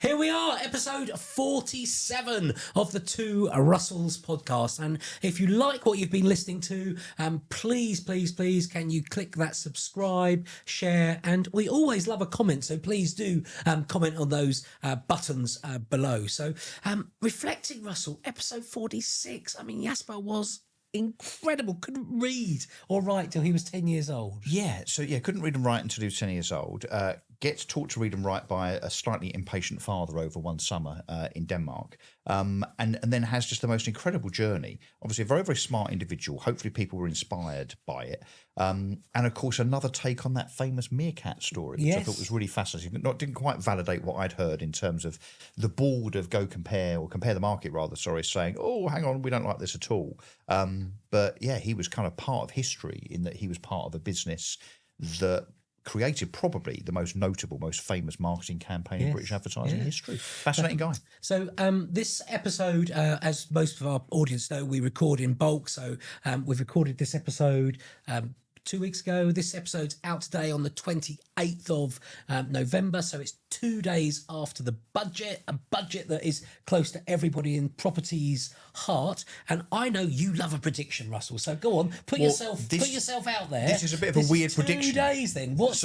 Here we are, episode 47 of the Two Russells podcast. And if you like what you've been listening to, please, can you click that subscribe, share, and we always love a comment. So please do comment on those buttons below. So reflecting, Russell, episode 46. I mean, Jasper was incredible. Couldn't read or write till he was 10 years old. Couldn't read and write until he was 10 years old. Gets taught to read and write by a slightly impatient father over one summer in Denmark, and then has just the most incredible journey. Obviously, a very, very smart individual. Hopefully, people were inspired by it. And of course, another take on that famous meerkat story, which I thought was really fascinating. Didn't quite validate what I'd heard in terms of the board of Compare the Market, saying, "Oh, hang on, we don't like this at all." But yeah, he was kind of part of history in that he was part of a business that created probably the most notable, most famous marketing campaign in British advertising history. Fascinating guy. So this episode, as most of our audience know, we record in bulk. So we've recorded this episode 2 weeks ago. This episode's out today on the 28th of November. So it's 2 days after the budget, a budget that is close to everybody in property's heart. And I know you love a prediction, Russell. So go on, put yourself out there. This is a bit of a weird prediction. 2 days then. What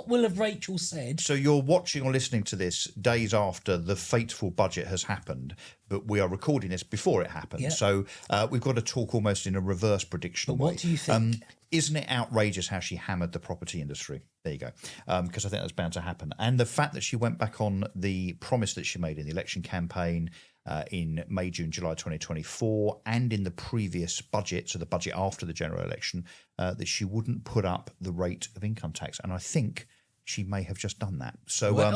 will have Rachel said? So you're watching or listening to this days after the fateful budget has happened, but we are recording this before it happened. Yep. So we've got to talk almost in a reverse prediction way. What do you think? Isn't it outrageous how she hammered the property industry? There you go. Because I think that's bound to happen. And the fact that she went back on the promise that she made in the election campaign in May, June, July 2024, and in the previous budget, so the budget after the general election, that she wouldn't put up the rate of income tax. And I think she may have just done that. So we're in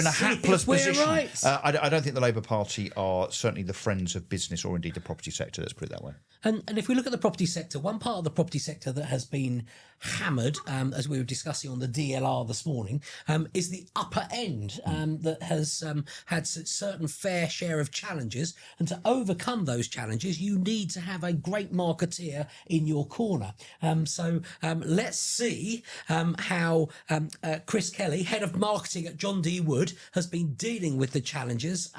a hapless position. Right. I don't think the Labour Party are certainly the friends of business or indeed the property sector, let's put it that way. And if we look at the property sector, one part of the property sector that has been hammered, as we were discussing on the DLR this morning, is the upper end that has had a certain fair share of challenges. And to overcome those challenges, you need to have a great marketeer in your corner. So let's see how Chris Kelly, head of marketing at John D. Wood, has been dealing with the challenges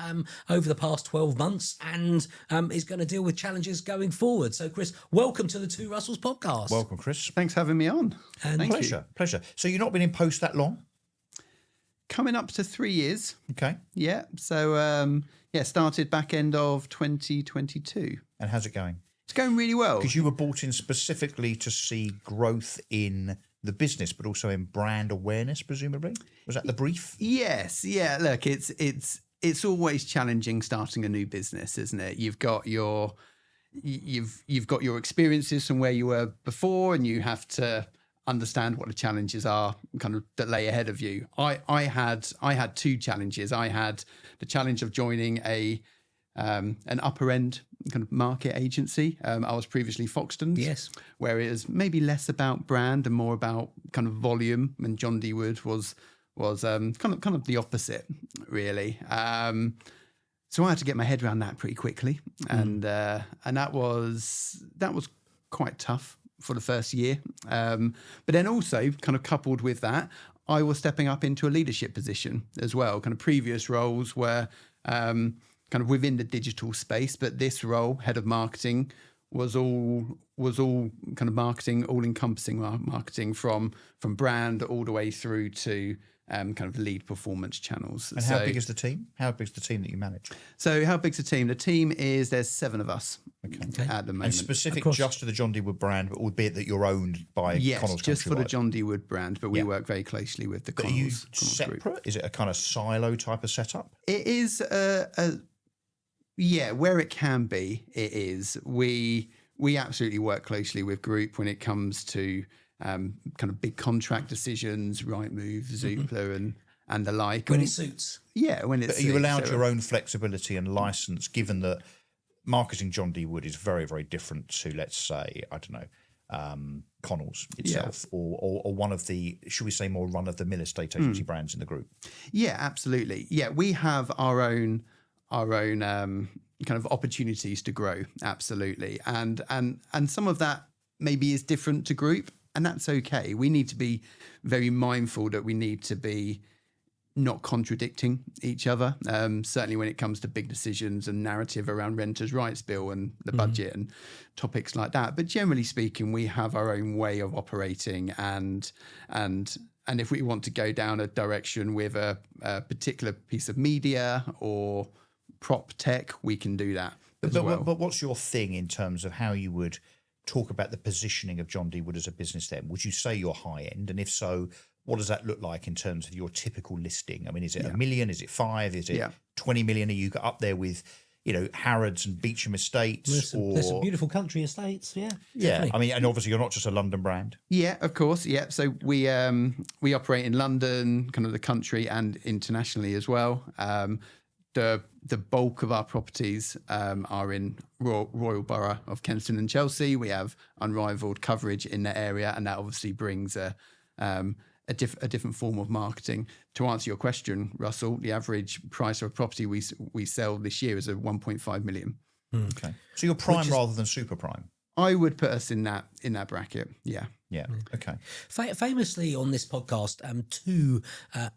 over the past 12 months and is going to deal with challenges going forward. So, Chris, welcome to the Two Russells podcast. Welcome, Chris. Thanks for having me on. Pleasure. So you've not been in post that long? Coming up to 3 years. Okay. Yeah. So, started back end of 2022. And how's it going? It's going really well. Because you were brought in specifically to see growth in the business, but also in brand awareness, presumably? Was that the brief? Yes. Yeah. Look, it's always challenging starting a new business, isn't it? You've got your experiences from where you were before, and you have to understand what the challenges are kind of that lay ahead of you. I had two challenges. I had the challenge of joining an upper end kind of market agency. I was previously Foxtons, yes, where it is maybe less about brand and more about kind of volume. And John D. Wood was kind of the opposite, really. So I had to get my head around that pretty quickly, and that was quite tough for the first year. But then also, kind of coupled with that, I was stepping up into a leadership position as well. Kind of previous roles were kind of within the digital space, but this role, head of marketing, was all kind of marketing, all encompassing marketing from brand all the way through to kind of lead performance channels. And how big is the team? How big is the team that you manage? So how big's the team? The team there's 7 of us at the moment. And specific just to the John D. Wood brand, but albeit that you're owned by Connells just for the Countrywide. John D. Wood brand, but we work very closely with the Connells. Are you Connells separate? Group. Is it a kind of silo type of setup? It is where it can be, it is. We absolutely work closely with Group when it comes to kind of big contract decisions, Rightmove, Zoopla, and the like. When it suits. Yeah, when it suits. Are you allowed your own flexibility and license, given that marketing John D. Wood is very, very different to, let's say, I don't know, Connells itself, or one of the, should we say, more run-of-the-mill estate agency brands in the group? Yeah, absolutely. Yeah, we have our own kind of opportunities to grow, absolutely, and some of that maybe is different to Group, and that's okay. We need to be very mindful that we need to be not contradicting each other. Certainly when it comes to big decisions and narrative around Renters' Rights Bill and the budget and topics like that. But generally speaking, we have our own way of operating, and if we want to go down a direction with a particular piece of media or prop tech, we can do that as well. But what's your thing in terms of how you would talk about the positioning of John D. Wood as a business then? Would you say you're high end? And if so, what does that look like in terms of your typical listing? I mean, is it $1 million? Is it 5? Is it 20 million? Are you up there with, Harrods and Beecham Estates? There's some beautiful country estates. Yeah. Yeah. Definitely. I mean, and obviously you're not just a London brand. Yeah, of course. Yeah. So we operate in London, kind of the country, and internationally as well. The bulk of our properties are in Royal Borough of Kensington and Chelsea. We have unrivaled coverage in that area, and that obviously brings a different form of marketing. To answer your question, Russell, the average price of a property we sell this year is 1.5 million. Okay. So you're prime rather than super prime. I would put us in that bracket. Yeah. Yeah. Okay. Famously on this podcast, two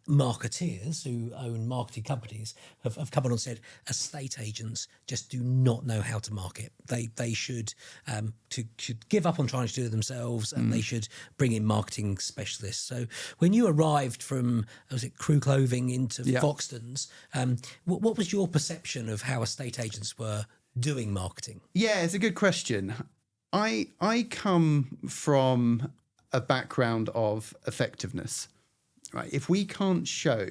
marketeers who own marketing companies have come on and said estate agents just do not know how to market. They should give up on trying to do it themselves, and they should bring in marketing specialists. So when you arrived from Crew Clothing into Foxtons, what was your perception of how estate agents were doing marketing? Yeah, it's a good question. I come from a background of effectiveness, right? If we can't show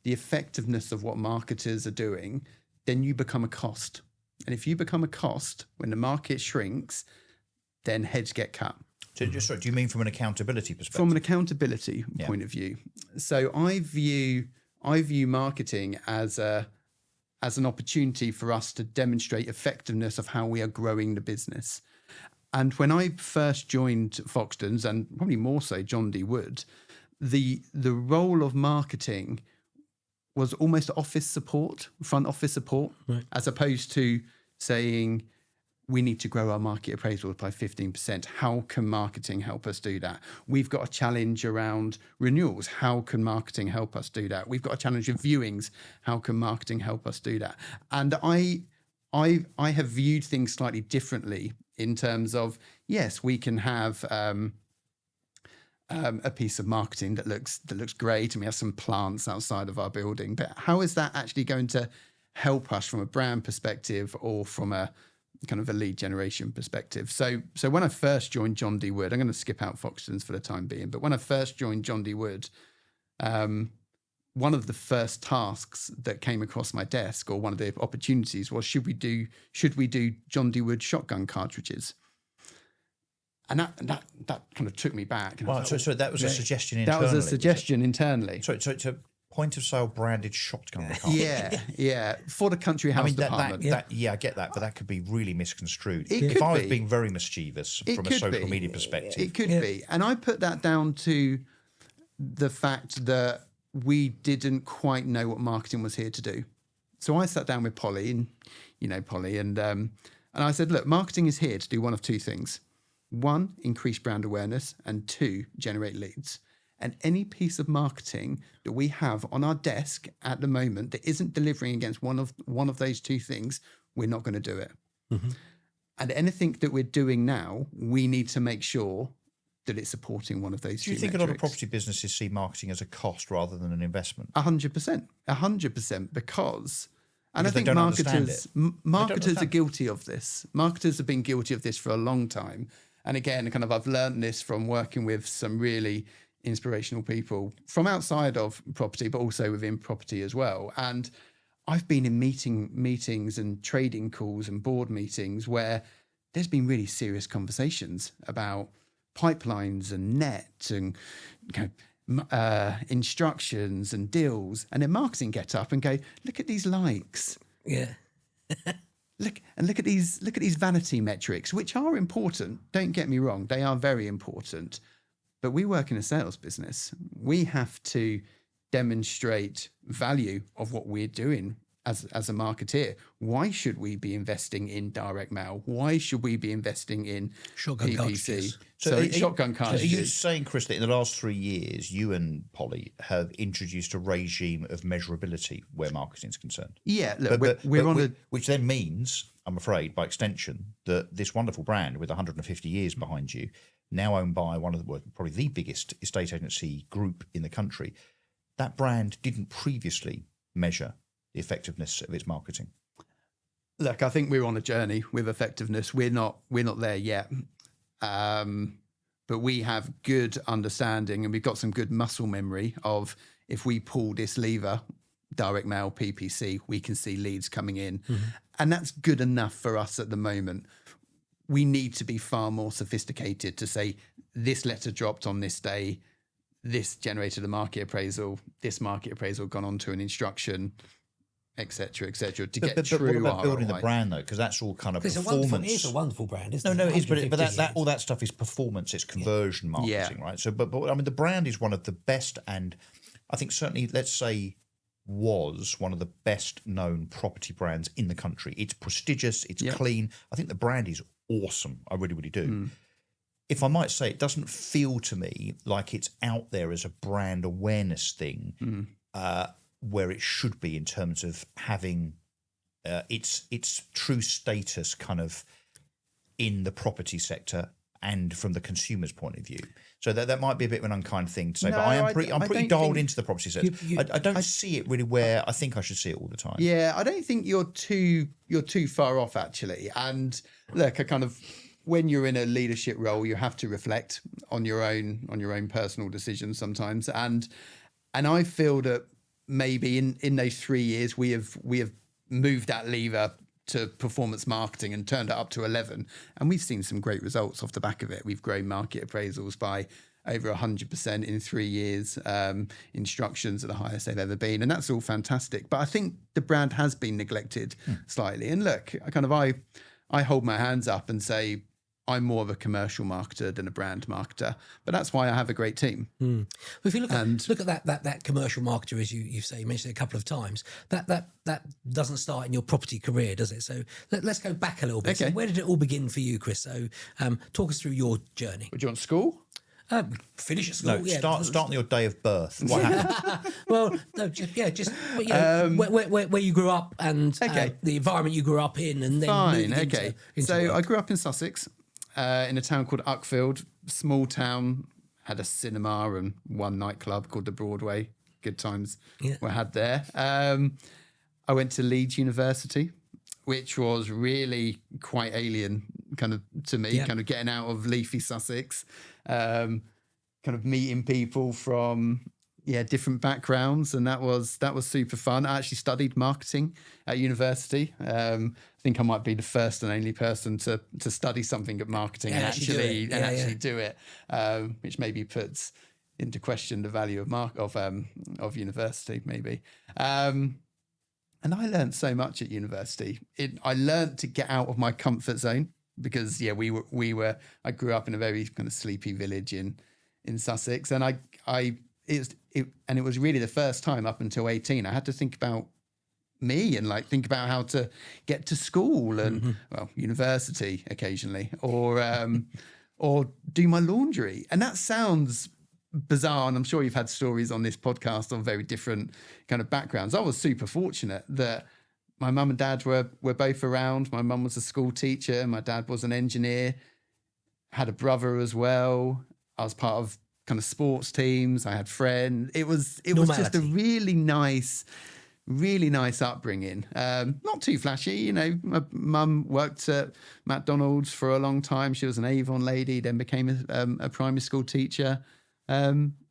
the effectiveness of what marketers are doing, then you become a cost. And if you become a cost, when the market shrinks, then heads get cut. So do you mean from an accountability perspective? From an accountability point of view. So I view marketing as an opportunity for us to demonstrate effectiveness of how we are growing the business. And when I first joined Foxtons, and probably more so John D. Wood, the role of marketing was almost office support, front office support, right, as opposed to saying, we need to grow our market appraisals by 15%. How can marketing help us do that? We've got a challenge around renewals. How can marketing help us do that? We've got a challenge of viewings. How can marketing help us do that? And I have viewed things slightly differently in terms of, yes, we can have a piece of marketing that looks great, and we have some plants outside of our building. But how is that actually going to help us from a brand perspective or from a kind of a lead generation perspective? So when I first joined John D. Wood, I'm going to skip out Foxtons for the time being, but when I first joined John D. Wood, one of the first tasks that came across my desk, or one of the opportunities, was should we do John D. Wood shotgun cartridges? And that kind of took me back. Wow, so that was a suggestion internally. That was a suggestion internally. So it's a point of sale branded shotgun cartridge. Yeah, for the country house department. I get that, but that could be really misconstrued. If I was being very mischievous from a social media perspective. It could be. And I put that down to the fact that we didn't quite know what marketing was here to do. So I sat down with Polly, and Polly, and I said, look, marketing is here to do one of two things. One, increase brand awareness, and two, generate leads. And any piece of marketing that we have on our desk at the moment that isn't delivering against one of those two things, we're not going to do it. Mm-hmm. And anything that we're doing now, we need to make sure that it's supporting one of those. Do you think metrics. A lot of property businesses see marketing as a cost rather than an investment? 100%, because I think marketers are guilty of this. Marketers have been guilty of this for a long time. And again, kind of I've learned this from working with some really inspirational people from outside of property, but also within property as well. And I've been in meetings and trading calls and board meetings where there's been really serious conversations about pipelines and net and instructions and deals, and then marketing get up and go, look at these likes. Yeah. Look at these vanity metrics, which are important. Don't get me wrong, they are very important. But we work in a sales business. We have to demonstrate value of what we're doing as a marketeer, why should we be investing in direct mail? Why should we be investing in Shotgun PPC? cartridges. So shotgun So are you cartridges. saying, Chris, that in the last 3 years, you and Polly have introduced a regime of measurability where marketing is concerned? Yeah, look, we're on a which then means, I'm afraid, by extension, that this wonderful brand with 150 years behind you, now owned by one of the, well, probably the biggest estate agency group in the country, that brand didn't previously measure the effectiveness of its marketing. Look, I think we're on a journey with effectiveness. We're not there yet, but we have good understanding and we've got some good muscle memory of if we pull this lever, direct mail, PPC, we can see leads coming in, and that's good enough for us at the moment. We need to be far more sophisticated to say this letter dropped on this day, this generated a market appraisal, this market appraisal gone on to an instruction, etc., to get true. But what about building the ROI? brand, though? Because that's all kind of It's performance. a wonderful brand, isn't it? No, it is, but 150 that all that stuff is performance, it's conversion marketing, right? So, but I mean, the brand is one of the best, and I think certainly, let's say, was one of the best known property brands in the country. It's prestigious, it's clean. I think the brand is awesome. I really, really do. If I might say, it doesn't feel to me like it's out there as a brand awareness thing, where it should be in terms of having its true status kind of in the property sector and from the consumer's point of view. So that might be a bit of an unkind thing to say, but I'm pretty dialed into the property sector. I don't see it really where I think I should see it all the time. Yeah, I don't think you're too far off actually. And look, I kind of, when you're in a leadership role, you have to reflect on your own personal decisions sometimes. And I feel that maybe in those 3 years we have moved that lever to performance marketing and turned it up to 11, and we've seen some great results off the back of it. We've grown market appraisals by over 100% in 3 years, instructions are the highest they've ever been, and that's all fantastic. But I think the brand has been neglected slightly. And look, I hold my hands up and say I'm more of a commercial marketer than a brand marketer, but that's why I have a great team. Well, if you look at that commercial marketer, as you say, you mentioned it a couple of times, that doesn't start in your property career, does it? So let's go back a little bit. Okay. So where did it all begin for you, Chris? So talk us through your journey. Would you want school? Finish at school. No, start on your day of birth. What happened? Well, no, just where you grew up and the environment you grew up in, and then Fine, moving okay. into So work. I grew up in Sussex, in a town called Uckfield, small town, had a cinema and one nightclub called the Broadway. Good times were had there. I went to Leeds University, which was really quite alien kind of to me, kind of getting out of leafy Sussex, kind of meeting people from different backgrounds, and that was super fun. I actually studied marketing at university. I think I might be the first and only person to study something at marketing and actually do it, which maybe puts into question the value of university maybe. And I learned so much at university. I learned to get out of my comfort zone because I grew up in a very kind of sleepy village in Sussex, and it was really the first time up until 18 I had to think about me and think about how to get to school and university occasionally, or do my laundry. And that sounds bizarre, and I'm sure you've had stories on this podcast on very different kind of backgrounds. I was super fortunate that my mum and dad were both around. My mum was a school teacher, my dad was an engineer, had a brother as well. I was part of kind of sports teams. I had friends. It was just a really nice upbringing. Not too flashy, my mum worked at McDonald's for a long time. She was an Avon lady, then became a primary school teacher.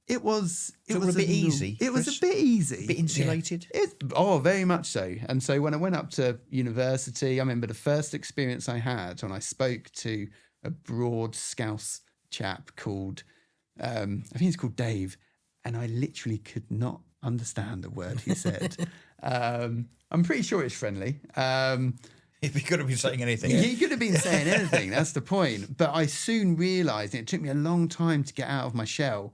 It was a bit easy. It was a bit easy. A bit insulated? Very much so. And so when I went up to university, I remember the first experience I had when I spoke to a broad Scouse chap called, I think he's called Dave, and I literally could not understand a word he said. I'm pretty sure it's friendly. If he could have been saying anything. He could have been saying anything, that's the point. But I soon realised, and it took me a long time to get out of my shell,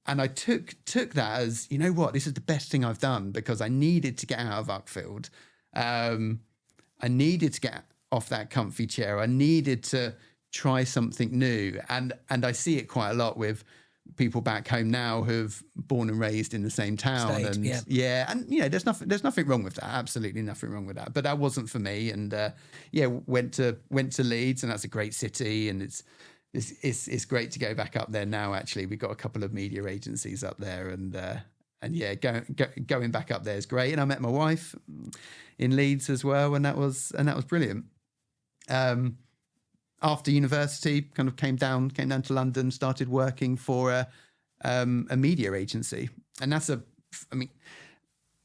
I took that as, you know what, this is the best thing I've done, because I needed to get out of Uckfield. I needed to get off that comfy chair. I needed to try something new. And I see it quite a lot with people back home now who've born and raised in the same town. And there's nothing wrong with that. Absolutely nothing wrong with that. But that wasn't for me. And went to Leeds, and that's a great city, and it's great to go back up there now. Actually, we've got a couple of media agencies up there, and going back up there is great. And I met my wife in Leeds as well, and that was brilliant. After university, kind of came down to London, started working for a media agency, and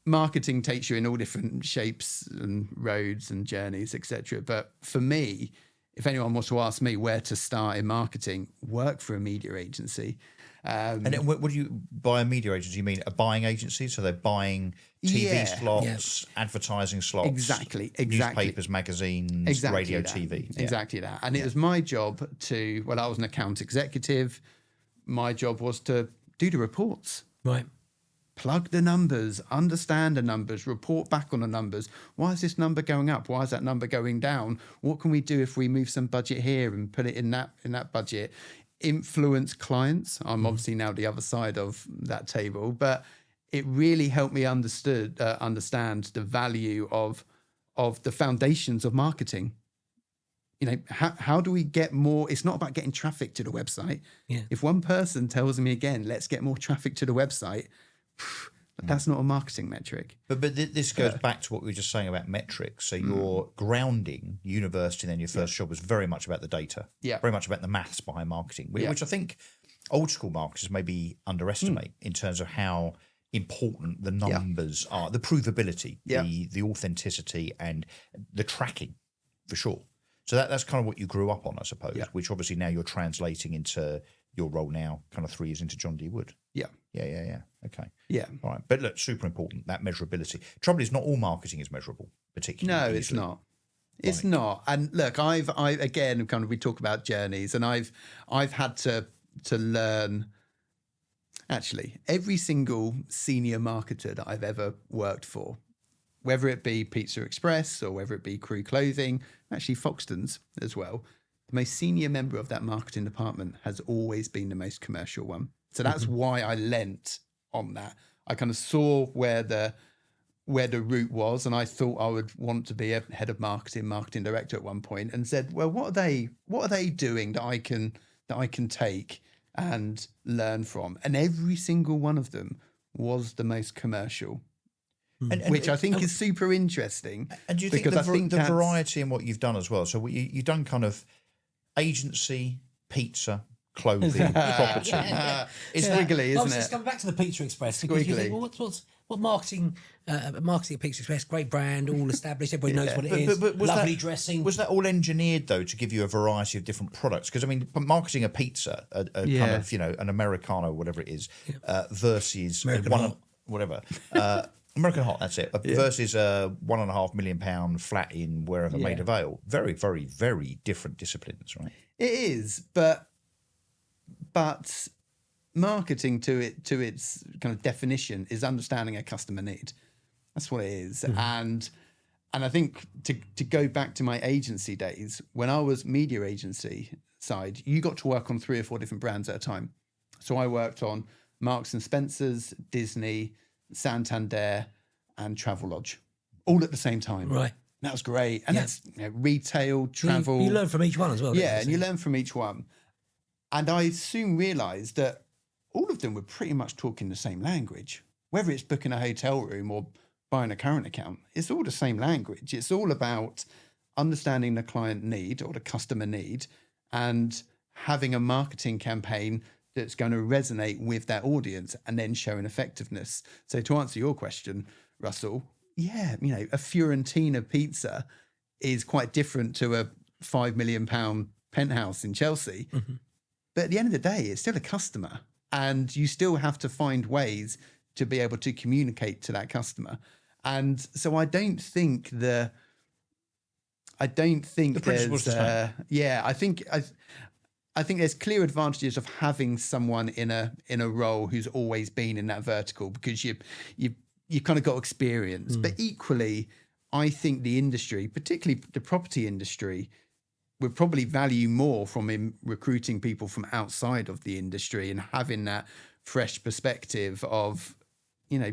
marketing takes you in all different shapes and roads and journeys, etc. But for me, if anyone wants to ask me where to start in marketing, work for a media agency. And then what do you, by a media agency, you mean a buying agency? So they're buying TV slots, advertising slots, exactly, newspapers, magazines, radio, that. TV. Exactly that. And it was my job I was an account executive. My job was to do the reports. Right. Plug the numbers, understand the numbers, report back on the numbers. Why is this number going up? Why is that number going down? What can we do if we move some budget here and put it in that budget? Influence clients. I'm obviously now the other side of that table, but it really helped me understand the value of the foundations of marketing. How do we get more? It's not about getting traffic to the website. Yeah. If one person tells me again, let's get more traffic to the website, that's not a marketing metric. But this goes back to what we were just saying about metrics. So your grounding, university, then your first job was very much about the data. Yeah. Very much about the maths behind marketing, which I think old school marketers maybe underestimate in terms of how important the numbers are, the provability, the authenticity, and the tracking, for sure. So that's kind of what you grew up on, I suppose, which obviously now you're translating into your role now, kind of 3 years into John D. Wood. Yeah. Okay. Yeah. All right. But look, super important, that measurability. Trouble is, not all marketing is measurable, particularly. No, it's not. It's not. And look, I again, kind of, we talk about journeys, and I've had to learn. Actually, every single senior marketer that I've ever worked for, whether it be Pizza Express or whether it be Crew Clothing, actually Foxtons as well, the most senior member of that marketing department has always been the most commercial one. So that's why I lent on that. I kind of saw where the route was, and I thought I would want to be a head of marketing director at one point, and said, well, what are they doing that I can take and learn from? And every single one of them was the most commercial. Which I think is super interesting. And do you think the variety in what you've done as well? So you've done kind of agency, pizza, clothing, property. It's squiggly, isn't it? Let's come back to the Pizza Express, because you think, well, what marketing at Pizza Express? Great brand, all established. Everybody knows what it is. But lovely dressing. Was that all engineered though to give you a variety of different products? Because I mean, marketing a pizza, kind of an Americano, whatever it is, versus American Hot. whatever. American Hot, that's it. Versus a £1.5 million flat in wherever Maida Vale. Very, very, very different disciplines, right? It is, but marketing to its kind of definition is understanding a customer need. That's what it is. And I think to go back to my agency days, when I was media agency side, you got to work on 3 or 4 different brands at a time. So I worked on Marks and Spencer's, Disney, Santander, and Travelodge, all at the same time. Right. That was great. And that's retail, travel. You learn from each one as well. Yeah, and you learn from each one. And I soon realised that all of them were pretty much talking the same language. Whether it's booking a hotel room or buying a current account, it's all the same language. It's all about understanding the client need or the customer need and having a marketing campaign that's going to resonate with that audience and then showing effectiveness. So to answer your question, Russell, a Fiorentina pizza is quite different to a £5 million penthouse in Chelsea. But at the end of the day, it's still a customer, and you still have to find ways to be able to communicate to that customer. And so I don't think the principle's the same. I think I think there's clear advantages of having someone in a role who's always been in that vertical, because you kind of got experience. But equally, I think the industry, particularly the property industry, would probably value more from him recruiting people from outside of the industry and having that fresh perspective of, you know,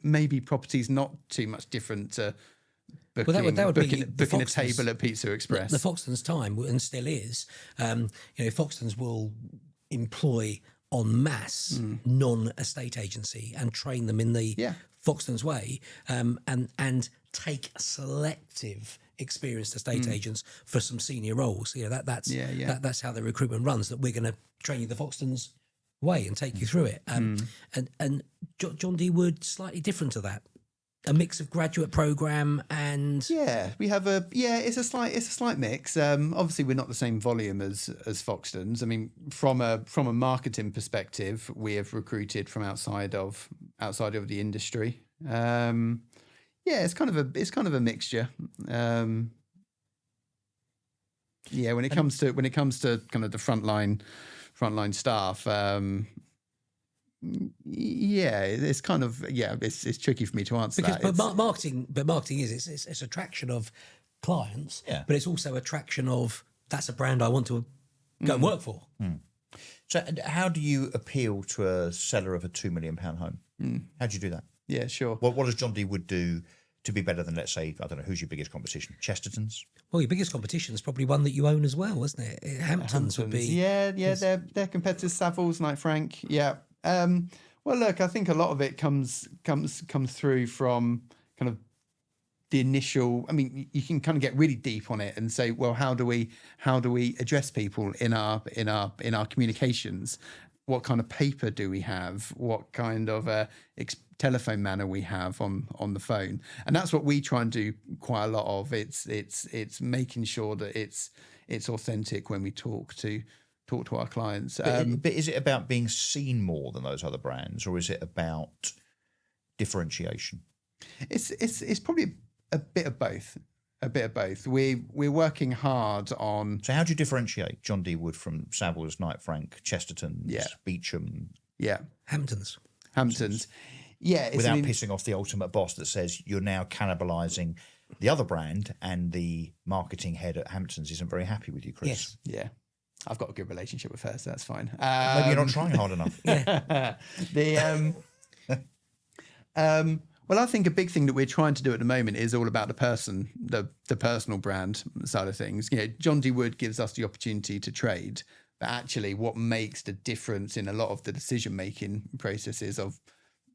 maybe property's not too much different to booking, that would be booking a table at Pizza Express. The Foxtons time, and still is, you know, Foxtons will employ en masse non-estate agency and train them in the Foxtons way, and take selective experienced estate agents for some senior roles. You know, that's how the recruitment runs. That we're going to train you the Foxtons way and take you through it. And John D. Wood, slightly different to that. A mix of graduate program and we have it's a slight mix. Obviously we're not the same volume as Foxtons. I mean, from a marketing perspective, we have recruited from outside of the industry. It's kind of a mixture. When it comes to kind of the frontline staff, it's kind of it's tricky for me to answer because that. Marketing is it's attraction of clients, but it's also attraction of, that's a brand I want to go and work for. So how do you appeal to a seller of a £2 million home? How do you do that? Yeah, sure. What does John D. Wood do to be better than, let's say, I don't know, who's your biggest competition? Chesterton's? Well, your biggest competition is probably one that you own as well, isn't it? Hamptons would be. Yeah, they're competitors. Savills, Knight Frank. Yeah. Well, look, I think a lot of it comes through from kind of the initial. I mean, you can kind of get really deep on it and say, well, how do we address people in our communications? What kind of paper do we have? What kind of telephone manner we have on the phone? And that's what we try and do quite a lot of. It's making sure that it's authentic when we talk to our clients. But is it about being seen more than those other brands, or is it about differentiation? It's probably a bit of both. We're working hard on. So how do you differentiate John D. Wood from Savills, Knight Frank, Chesterton's, Beecham? Yeah, Hamptons. Yeah, without pissing off the ultimate boss that says you're now cannibalising the other brand, and the marketing head at Hamptons isn't very happy with you, Chris. Yes. Yeah. I've got a good relationship with her, so that's fine. Maybe you're not trying hard enough. Well, I think a big thing that we're trying to do at the moment is all about the person, the personal brand side of things. You know, John D. Wood gives us the opportunity to trade, but actually what makes the difference in a lot of the decision-making processes of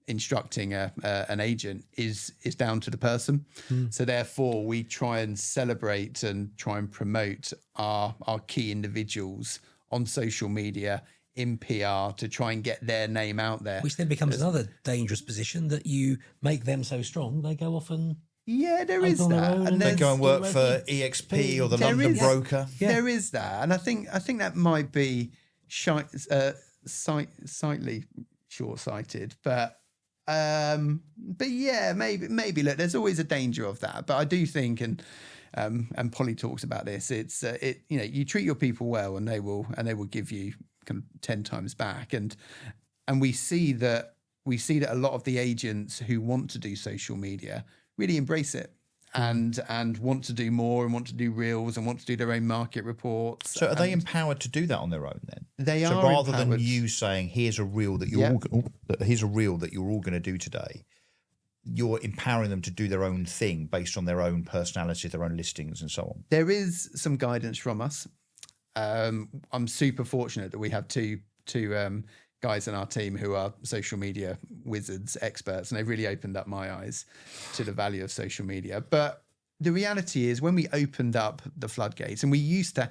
instructing an agent is down to the person. So therefore we try and celebrate and try and promote our key individuals on social media, in PR, to try and get their name out there. Which then becomes another dangerous position, that you make them so strong they go off and there is that, and they go and work for EXP or the London broker. There is that, and I think that might be slightly short-sighted, but maybe look, there's always a danger of that. But I do think, and Polly talks about this, it's you treat your people well, and they will give you kind of 10 times back, and we see that a lot of the agents who want to do social media really embrace it and want to do more, and want to do reels, and want to do their own market reports. So are they empowered to do that on their own then? They are. So rather empowered. than you saying, here's a reel that you're all going to do today, you're empowering them to do their own thing based on their own personality, their own listings and so on. There is some guidance from us. I'm super fortunate that we have two guys in our team who are social media wizards, experts, and they've really opened up my eyes to the value of social media. But the reality is, when we opened up the floodgates, and we used to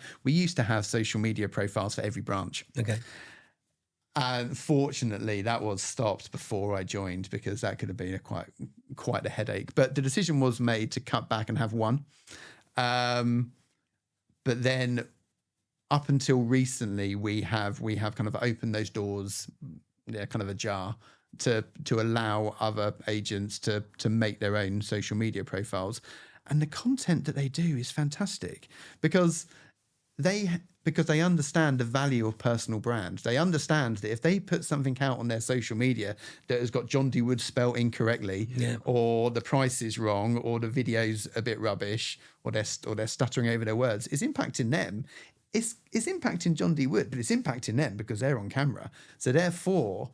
have social media profiles for every branch. Okay. Fortunately, that was stopped before I joined, because that could have been quite a headache. But the decision was made to cut back and have one. But then, up until recently, we have kind of opened those doors, kind of ajar, to allow other agents to make their own social media profiles. And the content that they do is fantastic, because because they understand the value of personal brand. They understand that if they put something out on their social media that has got John D. Wood spelled incorrectly, or the price is wrong, or the video's a bit rubbish, or they're stuttering over their words, it's impacting them. It's impacting John D. Wood, but it's impacting them because they're on camera. So therefore,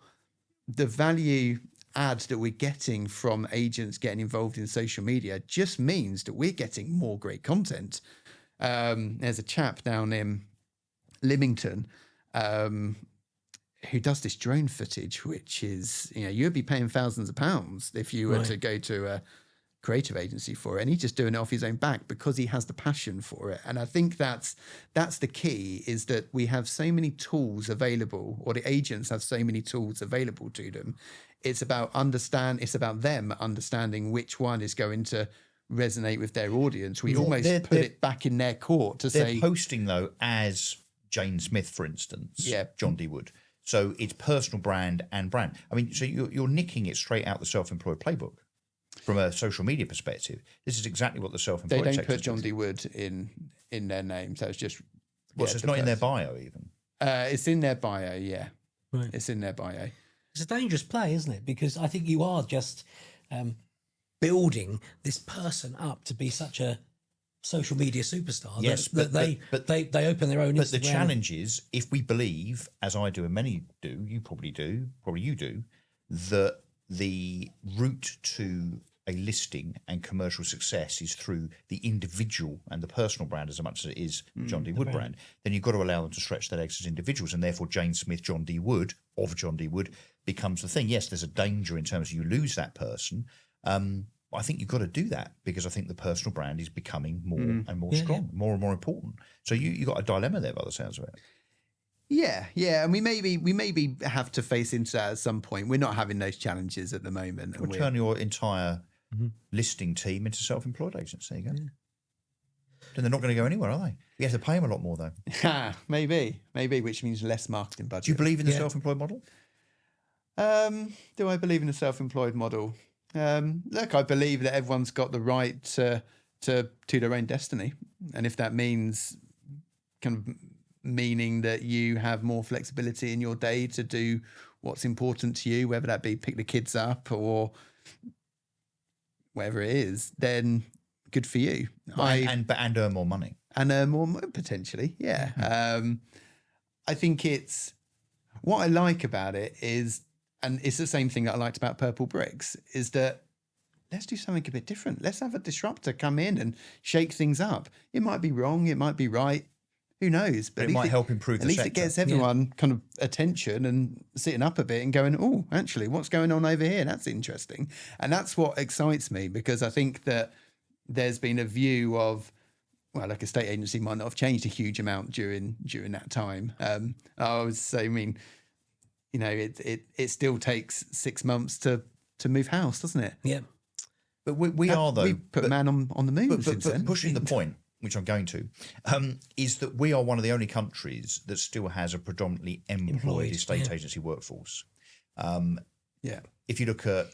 the value add that we're getting from agents getting involved in social media just means that we're getting more great content. There's a chap down in Lymington who does this drone footage, which is, you'd be paying thousands of pounds if you were to go to a creative agency for it, and he's just doing it off his own back because he has the passion for it. And I think that's the key, is that we have so many tools available, or the agents have so many tools available to them. It's about them understanding which one is going to resonate with their audience. We almost put it back in their court to say... They're posting, though, as Jane Smith, for instance, John D. Wood. So it's personal brand and brand. I mean, so you're nicking it straight out the self-employed playbook from a social media perspective. This is exactly what the self-employed sector... They sector don't put John D. Wood in their name, so it's just... So it's not in their bio, even? It's in their bio, yeah. Right. It's in their bio. It's a dangerous play, isn't it? Because I think you are just building this person up to be such a social media superstar. Yes, but they open their own Instagram. But the challenge is, if we believe, as I do and many do, you probably do, that the route to a listing and commercial success is through the individual and the personal brand as much as it is John D. Wood brand, then you've got to allow them to stretch their legs as individuals, and therefore Jane Smith, John D. Wood of John D. Wood becomes the thing. Yes, there's a danger in terms of you lose that person. I think you've got to do that because I think the personal brand is becoming more and more strong, more and more important. So you got a dilemma there by the sounds of it. Yeah, and we maybe have to face into that at some point. We're not having those challenges at the moment. We'll turn your entire listing team into self-employed agents. There you go. Yeah. Then they're not going to go anywhere, are they? You have to pay them a lot more, though. Maybe, which means less marketing budget. Do you believe in the self-employed model? Do I believe in the self-employed model? Look, I believe that everyone's got the right to their own destiny, and if that means meaning that you have more flexibility in your day to do what's important to you, whether that be pick the kids up or whatever it is, then good for you. And earn more money. And earn more potentially, yeah. I think it's what I like about it is, and it's the same thing that I liked about Purple Bricks, is that let's do something a bit different. Let's have a disruptor come in and shake things up. It might be wrong, it might be right. Who knows? But it might help improve the sector. At least it gets everyone kind of attention and sitting up a bit and going, oh, actually, what's going on over here? That's interesting. And that's what excites me, because I think that there's been a view of, well, like a state agency might not have changed a huge amount during that time. I would say, I mean, it still takes 6 months to move house, doesn't it? Yeah. But we are, though. We put man on the moon since then. Pushing the point, which I'm going to, is that we are one of the only countries that still has a predominantly employed estate agency workforce. If you look at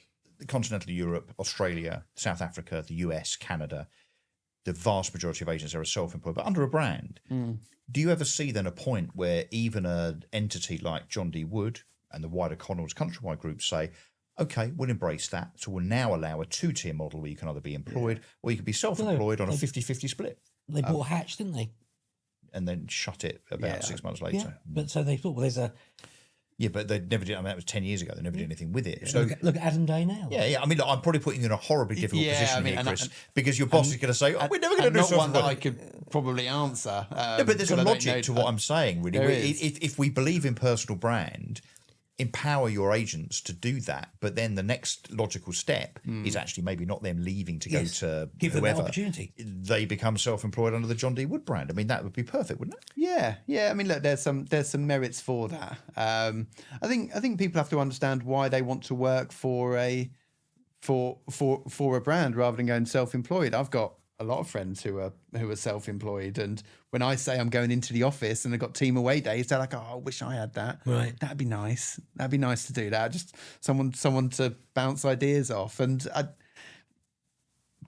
continental Europe, Australia, South Africa, the US, Canada, the vast majority of agents are self-employed, but under a brand. Do you ever see then a point where even an entity like John D. Wood and the wider Connells Countrywide Group say, okay, we'll embrace that. So we'll now allow a 2-tier model where you can either be employed or you can be self-employed on a 50-50 split. They bought Hatch, didn't they? And then shut it about 6 months later. Yeah, but so they thought, well, there's a... Yeah, but they never did. I mean, that was 10 years ago. They never did anything with it. So look at Adam Day now. Yeah. I mean, look, I'm probably putting you in a horribly difficult position here, Chris, because your boss is going to say, "Oh, we're never going to do not one something." that I could probably answer. No, but there's a logic to what I'm saying. Really, if we believe in personal brand, empower your agents to do that. But then the next logical step is actually maybe not them leaving to go to give whoever. them that opportunity. They become self-employed under the John D. Wood brand. I mean, that would be perfect, wouldn't it? Yeah. I mean, look, there's some merits for that. I think people have to understand why they want to work for a brand rather than going self-employed. I've got a lot of friends who are self-employed, and when I say I'm going into the office and I've got team away days, they're like, "Oh, I wish I had that. Right, that'd be nice. That'd be nice to do that. Just someone to bounce ideas off." And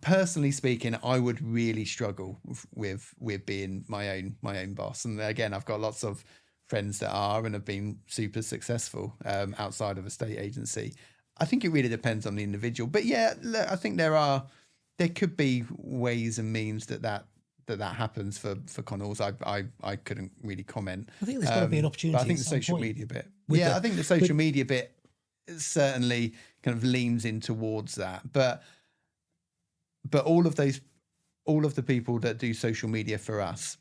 personally speaking, I would really struggle with being my own boss. And again, I've got lots of friends that are and have been super successful outside of a state agency. I think it really depends on the individual. But yeah, look, I think there could be ways and means that happens for Connells. I couldn't really comment. I think there's got to be an opportunity. But I think at the some social point media bit. with Yeah, the- I think the social media bit certainly kind of leans in towards that. But all of the people that do social media for us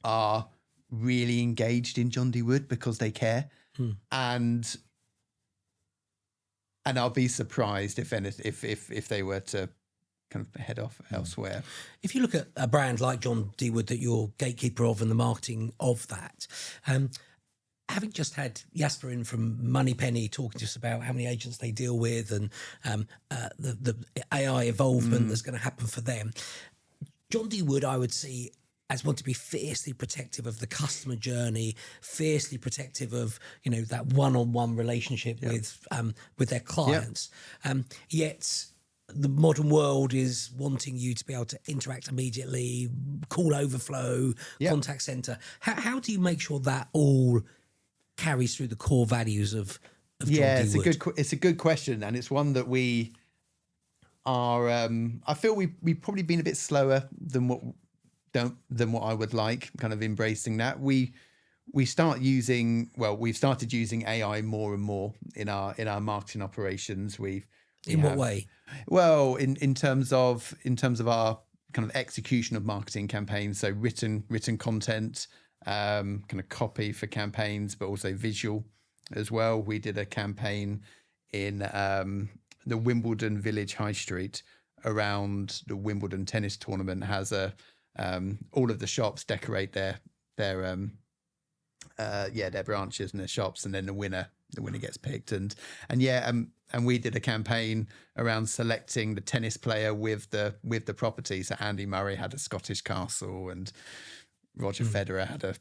are really engaged in John D. Wood because they care. And I'll be surprised if they were to kind of head off elsewhere. If you look at a brand like John D. Wood that you're gatekeeper of and the marketing of that, having just had Jasper in from Moneypenny talking to us about how many agents they deal with and the AI evolvement that's going to happen for them, John D. Wood, I would see as want to be fiercely protective of the customer journey, fiercely protective of that one-on-one relationship with their clients. Yet the modern world is wanting you to be able to interact immediately, call overflow, contact center. How do you make sure that all carries through the core values of John D. Wood? It's a good question, and it's one that we are. I feel we've probably been a bit slower than what I would like. Kind of embracing that. We've started using AI more and more in our marketing operations. In what way? Well, in terms of our kind of execution of marketing campaigns, so written content, kind of copy for campaigns, but also visual as well. We did a campaign in the Wimbledon Village High Street around the Wimbledon tennis tournament. Has all of the shops decorate their branches and their shops, and then the winner gets picked. And we did a campaign around selecting the tennis player with the property. So Andy Murray had a Scottish castle, and Roger Federer had a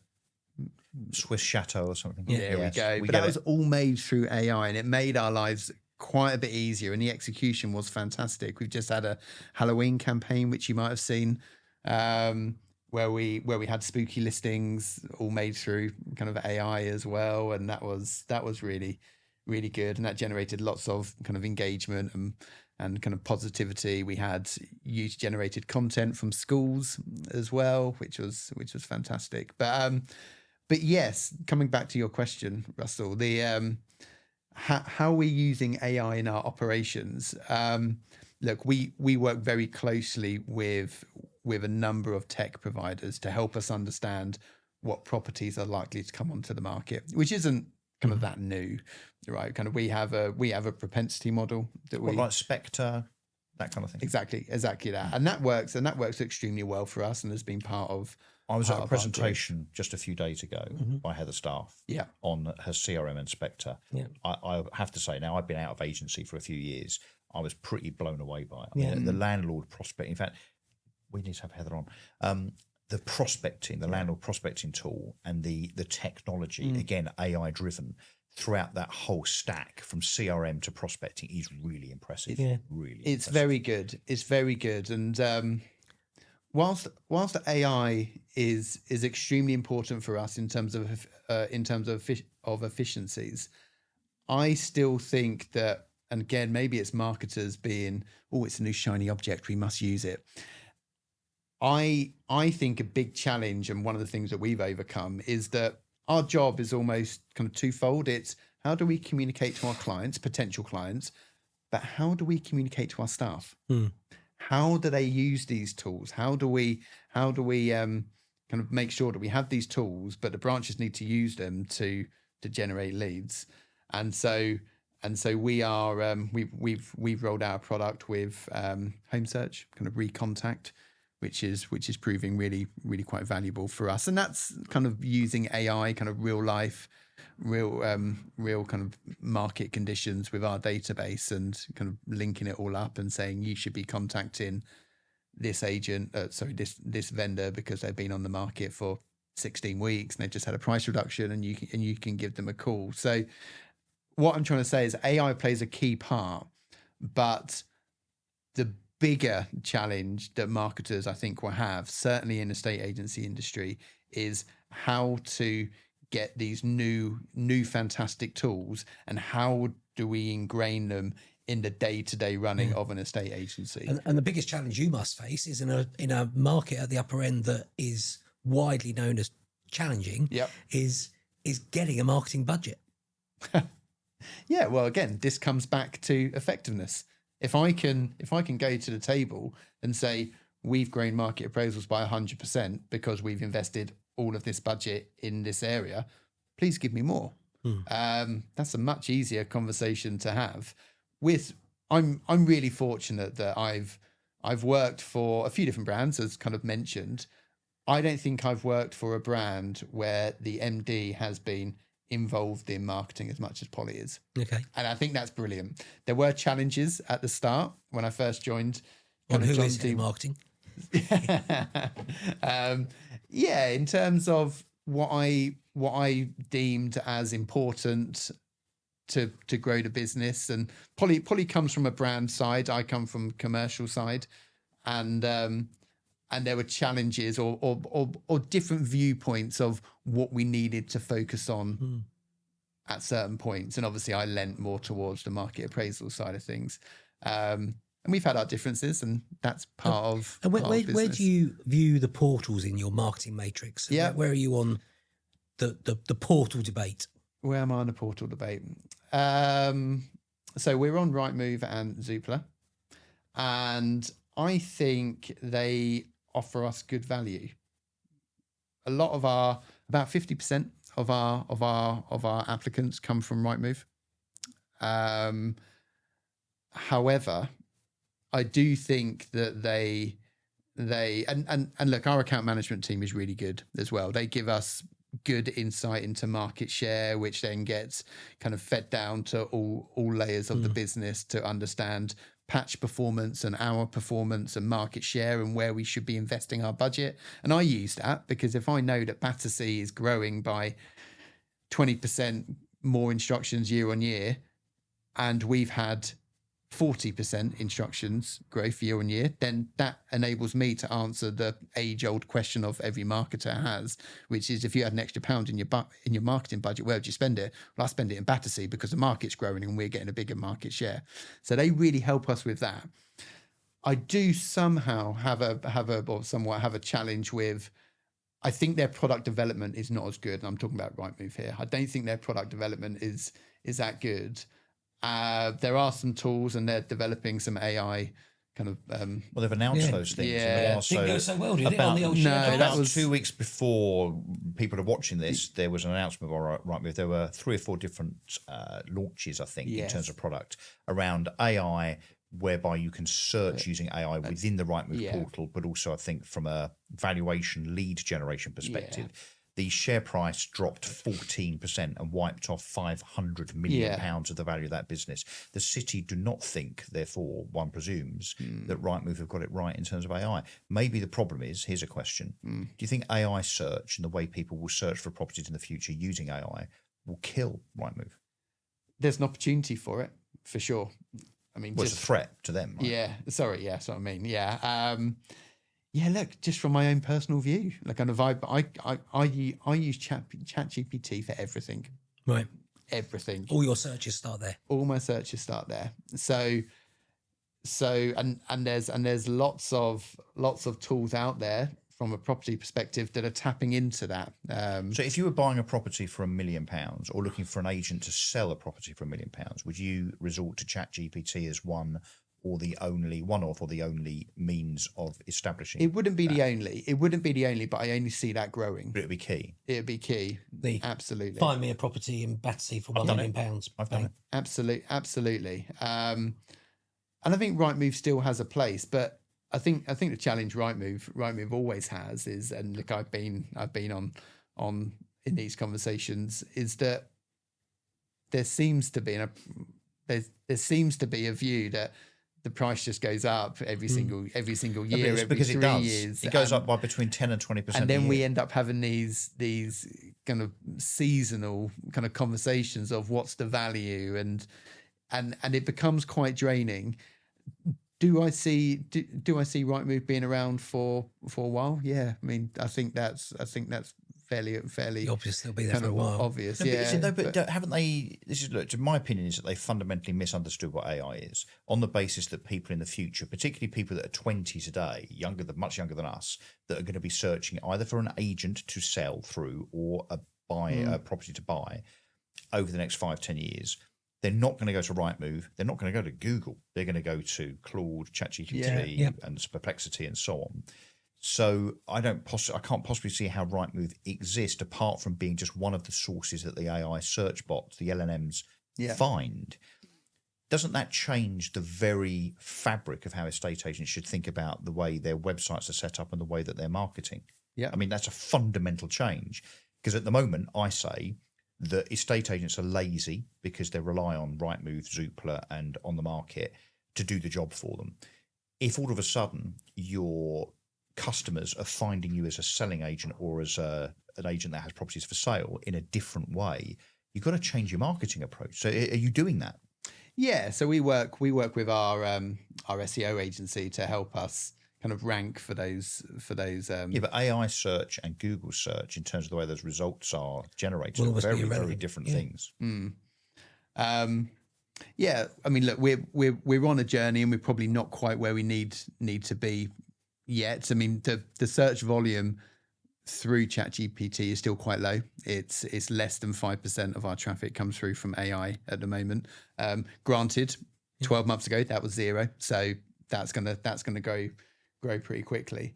Swiss chateau or something. There we go. But that was all made through AI, and it made our lives quite a bit easier, and the execution was fantastic. We've just had a Halloween campaign, which you might have seen, where we had spooky listings all made through kind of AI as well, and that was really, really good, and that generated lots of kind of engagement and kind of positivity. We had user generated content from schools as well, which was fantastic. But yes, coming back to your question, Russell, the how we're using AI in our operations. Look, we work very closely with a number of tech providers to help us understand what properties are likely to come onto the market, which isn't kind of that new, right? Kind of we have a propensity model that like Spectre, that kind of thing. Exactly that, and that works extremely well for us, and has been part of. I was at a presentation just a few days ago by Heather Staff Yeah. on her CRM and Spectre. Yeah. I have to say, now I've been out of agency for a few years, I was pretty blown away by it. I mean, the landlord prospect, in fact, we need to have Heather on. The prospecting, the landlord prospecting tool, and the technology, again, AI driven, throughout that whole stack from CRM to prospecting is really impressive. Really, It's impressive. very good. It's very good, and whilst the AI is extremely important for us in terms of efficiencies, I still think that, and again, maybe it's marketers being, it's a new shiny object, we must use it. I think a big challenge, and one of the things that we've overcome, is that our job is almost kind of twofold. It's how do we communicate to our clients, potential clients, but how do we communicate to our staff? How do they use these tools? How do we kind of make sure that we have these tools, but the branches need to use them to generate leads? And so we are we've rolled out a product with Home Search, kind of recontact, which is proving really, really quite valuable for us. And that's kind of using AI, kind of real kind of market conditions with our database, and kind of linking it all up and saying you should be contacting this agent, this vendor, because they've been on the market for 16 weeks and they've just had a price reduction, and you can give them a call. So what I'm trying to say is AI plays a key part, but bigger challenge that marketers, I think, will have, certainly in the estate agency industry, is how to get these new fantastic tools, and how do we ingrain them in the day-to-day running of an estate agency. And the biggest challenge you must face is in a market at the upper end that is widely known as challenging. Yep. is getting a marketing budget. Yeah, well, again, this comes back to effectiveness. If I can go to the table and say we've grown market appraisals by 100% because we've invested all of this budget in this area, please give me more. That's a much easier conversation to have. I'm really fortunate that I've worked for a few different brands, as kind of mentioned. I don't think I've worked for a brand where the MD has been involved in marketing as much as Polly is. Okay. And I think that's brilliant. There were challenges at the start when I first joined. On who is head of marketing? Yeah, in terms of what I deemed as important to grow the business. And Polly comes from a brand side. I come from commercial side, and there were challenges or different viewpoints of what we needed to focus on at certain points. And obviously I lent more towards the market appraisal side of things. And we've had our differences, and that's part of And our where business. do you view the portals in your marketing matrix? Yeah. Where are you on the portal debate? Where am I on the portal debate? So we're on Rightmove and Zoopla, and I think they offer us good value. A lot of about 50% of our applicants come from Rightmove. However, I do think that they and look, our account management team is really good as well. They give us good insight into market share, which then gets kind of fed down to all layers of the business to understand patch performance and our performance and market share and where we should be investing our budget. And I use that because if I know that Battersea is growing by 20% more instructions year on year, and we've had 40% instructions growth year on year, then that enables me to answer the age-old question of every marketer has, which is, if you had an extra pound in your marketing budget, where would you spend it? Well, I spend it in Battersea because the market's growing and we're getting a bigger market share. So they really help us with that. I do somehow have a challenge with, I think their product development is not as good. And I'm talking about Rightmove here. I don't think their product development is that good. There are some tools, and they're developing some AI kind of. Well, they've announced those things. Yeah. Didn't go so well, did it? On the old share that price? was 2 weeks before people are watching this, there was an announcement by Rightmove. There were 3 or 4 different launches, I think, in terms of product around AI, whereby you can search using AI within the Rightmove portal, but also I think from a valuation lead generation perspective. The share price dropped 14% and wiped off £500 million of the value of that business. The city do not think, therefore, one presumes, that Rightmove have got it right in terms of AI. Maybe the problem is, here's a question. Do you think AI search and the way people will search for properties in the future using AI will kill Rightmove? There's an opportunity for it, for sure. I mean, it's a threat to them, right? Yeah, sorry, yeah, that's what I mean. Yeah. Yeah, look, just from my own personal view, like kind of I use ChatGPT for everything. Right. Everything. All your searches start there. All my searches start there. So there's lots of tools out there from a property perspective that are tapping into that. So if you were buying a property for £1 million or looking for an agent to sell a property for £1 million, would you resort to ChatGPT as one of the only means of establishing? It wouldn't be the only. It wouldn't be the only, but I only see that growing. But it'd be key. It'd be key. Absolutely. Find me a property in Battersea for £1 million. I've done it. Absolutely. And I think Rightmove still has a place, but I think the challenge Rightmove always has is, and look, I've been on in these conversations, is that there seems to be a view that the price just goes up every single year, every because 3 it does. years. It goes up by between 10 and 20%. And then we end up having these kind of seasonal kind of conversations of what's the value, and it becomes quite draining. do I see Rightmove being around for a while? Yeah, I mean, I think that's fairly Obviously, they'll be there kind for a of while. obvious. No, but Yeah, is it though? But haven't they? This is, look, to my opinion, is that they fundamentally misunderstood what AI is on the basis that people in the future, particularly people that are 20 today, much younger than us, that are going to be searching either for an agent to sell through or a property to buy over the next 5-10 years. They're not going to go to Rightmove. They're not going to go to Google. They're going to go to Claude, ChatGPT, and Perplexity, and so on. So I can't possibly see how Rightmove exists apart from being just one of the sources that the AI search bots, the LLMs, find. Doesn't that change the very fabric of how estate agents should think about the way their websites are set up and the way that they're marketing? Yeah. I mean, that's a fundamental change, because at the moment I say that estate agents are lazy because they rely on Rightmove, Zoopla, and On the Market to do the job for them. If all of a sudden your customers are finding you as a selling agent or as an agent that has properties for sale in a different way, you've got to change your marketing approach. So are you doing that? Yeah, so we work with our SEO agency to help us kind of rank for those. Yeah, but AI search and Google search, in terms of the way those results are generated, Will are always be very, very irrelevant. different Yeah. things. Yeah, I mean, look, we're on a journey, and we're probably not quite where we need to be yet. I mean, the search volume through ChatGPT is still quite low. It's less than 5% of our traffic comes through from AI at the moment. Granted, 12 months ago that was 0, so that's gonna grow pretty quickly.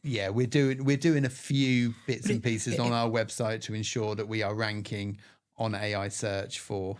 Yeah, we're doing a few bits and pieces on our website to ensure that we are ranking on AI search for